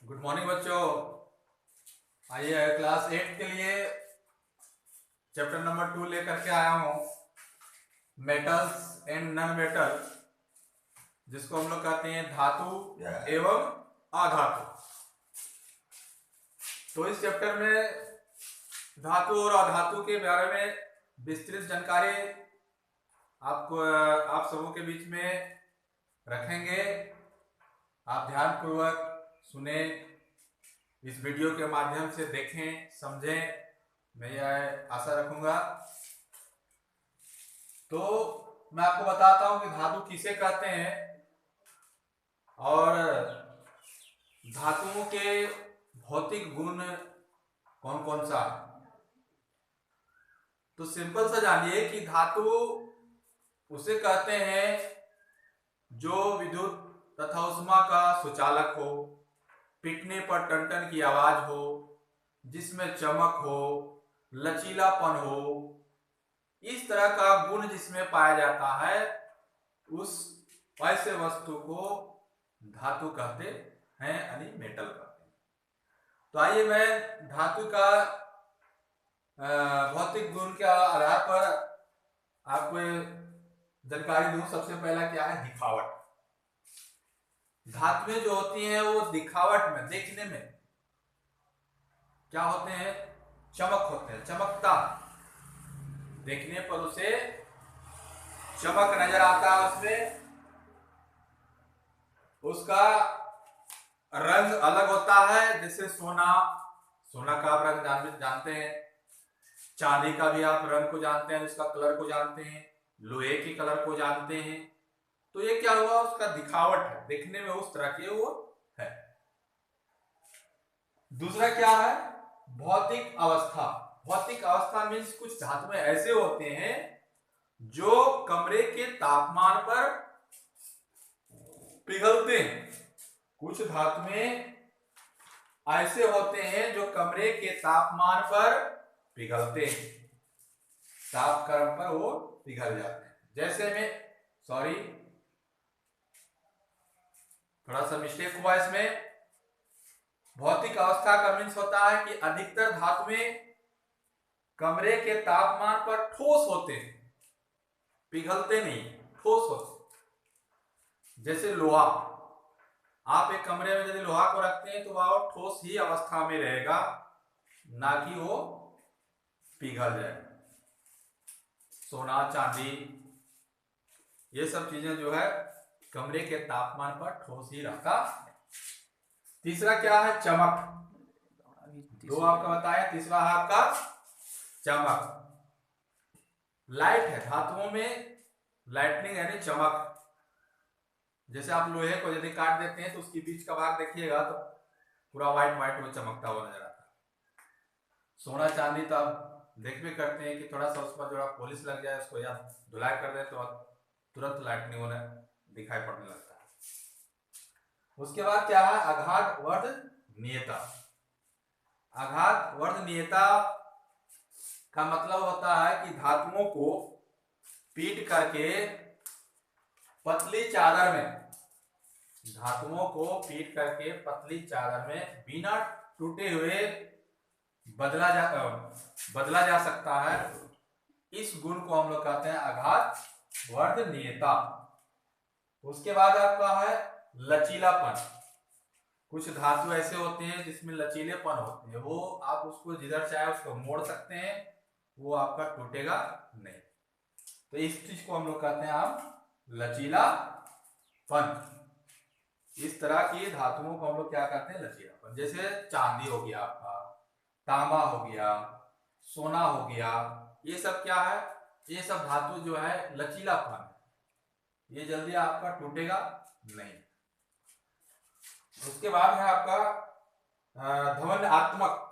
Good morning बच्चों। आइए class 8 के लिए चैप्टर नंबर 2 लेकर के आया हूँ, मेटल्स एंड नॉन मेटल, जिसको हम लोग कहते हैं धातु एवं अधातु। तो इस चैप्टर में धातु और अधातु के बारे में विस्तृत जानकारी आप सबों के बीच में रखेंगे। आप ध्यानपूर्वक सुने, इस वीडियो के माध्यम से देखें, समझें, मैं यह आशा रखूंगा। तो मैं आपको बताता हूं कि धातु किसे कहते हैं और धातुओं के भौतिक गुण कौन कौन सा है। तो सिंपल सा जानिए कि धातु उसे कहते हैं जो विद्युत तथा उष्मा का सुचालक हो, पिटने पर टन की आवाज हो, जिसमें चमक हो, लचीलापन हो, इस तरह का गुण जिसमें पाया जाता है, उस ऐसे वस्तु को धातु कहते हैं, यानी मेटल कहते हैं। तो आइए मैं धातु का भौतिक गुण के आधार पर आपको जानकारी दूं। सबसे पहला क्या है? दिखावट। धातुएं जो होती हैं वो दिखावट में, देखने में क्या होते हैं? चमक होते हैं, चमकता। देखने पर उसे चमक नजर आता है, उसमें उसका रंग अलग होता है। जैसे सोना, सोना का आप रंग जानते हैं, चांदी का भी आप रंग को जानते हैं, उसका कलर को जानते हैं, लोहे के कलर को जानते हैं। तो ये क्या हुआ? उसका दिखावट है, देखने में उस तरह के वो है। दूसरा क्या है? भौतिक अवस्था। भौतिक अवस्था मीन्स कुछ धातुएं ऐसे होते हैं जो कमरे के तापमान पर पिघलते हैं। कुछ धातुएं ऐसे होते हैं जो कमरे के तापमान पर पिघलते हैं, तापक्रम पर वो पिघल जाते हैं। जैसे में, सॉरी थोड़ा सा मिस्टेक हुआ इसमें। भौतिक अवस्था का मीन्स होता है कि अधिकतर धातुएं कमरे के तापमान पर ठोस होते हैं, पिघलते नहीं, ठोस होते। जैसे लोहा, आप एक कमरे में यदि लोहा को रखते हैं तो वह ठोस ही अवस्था में रहेगा, ना कि वो पिघल जाए। सोना, चांदी, ये सब चीजें जो है कमरे के तापमान पर ठोस ही रहता है। तीसरा क्या है? चमक। दो आपका बताया, तीसरा है आपका चमक। लाइट है, धातुओं में लाइटनिंग यानी चमक। जैसे आप लोहे को यदि काट देते हैं तो उसकी बीच का भाग देखिएगा तो पूरा व्हाइट व्हाइट वो चमकता हुआ नजर आता है। सोना चांदी तो आप देख भी करते हैं कि थोड़ा सा उस पर जो पॉलिश लग जाए, उसको या धुलाई कर दे तो तुरंत लाइटनिंग होने दिखाई पड़ने लगता है। उसके बाद क्या है? आघात वर्धनीयता। आघात वर्धनीयता का मतलब होता है कि धातुओं को पीट करके पतली चादर में, धातुओं को पीट करके पतली चादर में बिना टूटे हुए बदला जा सकता है। इस गुण को हम लोग कहते हैं आघात वर्धनीयता। उसके बाद आपका है लचीलापन। कुछ धातु ऐसे होते हैं जिसमें लचीलेपन होते हैं, वो आप उसको जिधर चाहे उसको मोड़ सकते हैं, वो आपका टूटेगा नहीं। तो इस चीज को हम लोग कहते हैं आप लचीलापन। इस तरह की धातुओं को हम लोग क्या कहते हैं? लचीलापन। जैसे चांदी हो गया आपका, तांबा हो गया, सोना हो गया, ये सब क्या है? ये सब धातु जो है लचीलापन है, ये जल्दी आपका टूटेगा नहीं। उसके बाद है आपका ध्वन्यात्मक।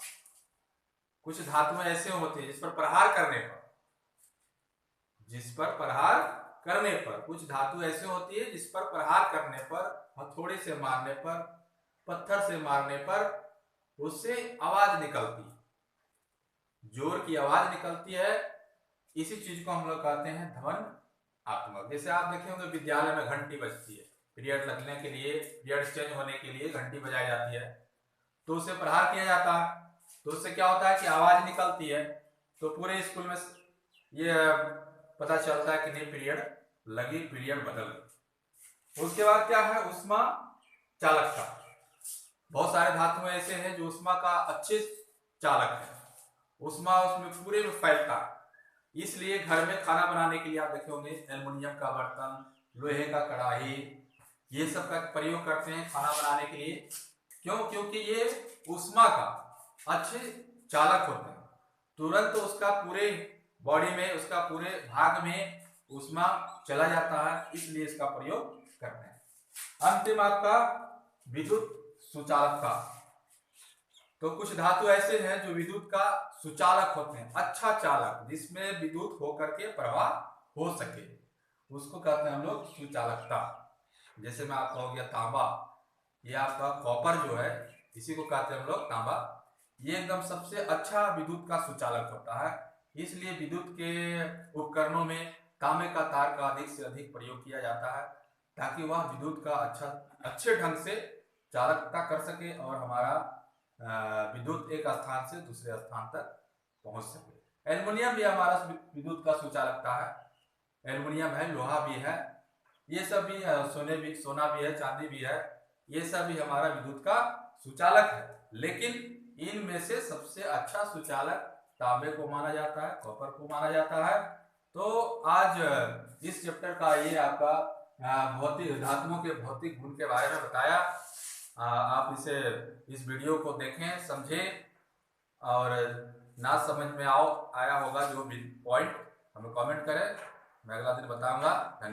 कुछ धातुएं ऐसे होते हैं जिस पर प्रहार करने पर, कुछ धातु ऐसे होती है जिस पर प्रहार करने पर, हथौड़े से मारने पर, पत्थर से मारने पर उससे आवाज निकलती है, जोर की आवाज निकलती है। इसी चीज को हम लोग कहते हैं ध्वन्यात्मक। जैसे आप देखे होंगे विद्यालय में घंटी बजती है, पीरियड लगने के लिए, पीरियड चेंज होने के लिए घंटी बजाई जाती है। तो उसे प्रहार किया जाता है, तो उससे क्या होता है कि आवाज निकलती है, तो पूरे स्कूल में ये पता चलता है कि नहीं पीरियड लगी, पीरियड बदल गई। उसके बाद क्या है, उष्मा चालकता। बहुत सारे धातु ऐसे हैं जो उष्मा का अच्छे चालक है, उष्मा उसमें पूरे में फैलता है। इसलिए घर में खाना बनाने के लिए आप देखे होंगे एल्युमिनियम का बर्तन, लोहे का कढ़ाई, ये सब का प्रयोग करते हैं खाना बनाने के लिए। क्यों? क्योंकि ये उष्मा का अच्छे चालक होते हैं, तुरंत उसका पूरे बॉडी में, उसका पूरे भाग में उष्मा चला जाता है, इसलिए इसका प्रयोग करते हैं। अंतिम आपका विद्युत सुचालकता। तो कुछ धातु ऐसे हैं जो विद्युत का सुचालक होते हैं, अच्छा चालक, जिसमें विद्युत होकर के प्रवाह हो सके, उसको कहते हैं हम लोग सुचालकता। जैसे मैं आपका हो गया तांबा, ये आपका कॉपर जो है, इसी को कहते हैं हम लोग तांबा। ये एकदम सबसे अच्छा विद्युत का सुचालक होता है, इसलिए विद्युत के उपकरणों में तांबे का तार का अधिक से अधिक प्रयोग किया जाता है, ताकि वह विद्युत का अच्छे ढंग से चालकता कर सके और हमारा विद्युत एक स्थान से दूसरे स्थान तक पहुंच सके। एल्युमिनियम भी हमारा विद्युत का सुचालकता है, एल्युमिनियम है, लोहा भी है, ये सब भी है, सोना भी है, चांदी भी है, ये सब भी हमारा विद्युत का सुचालक है। लेकिन इनमें से सबसे अच्छा सुचालक तांबे को माना जाता है, कॉपर को माना जाता है। तो आज इस चैप्टर का ये आपका भौतिक धातुओं के भौतिक गुण के बारे में बताया। आप इस वीडियो को देखें, समझें, और ना समझ में आया होगा जो भी पॉइंट, हमें कमेंट करें, मैं अगला दिन बताऊंगा। धन्यवाद।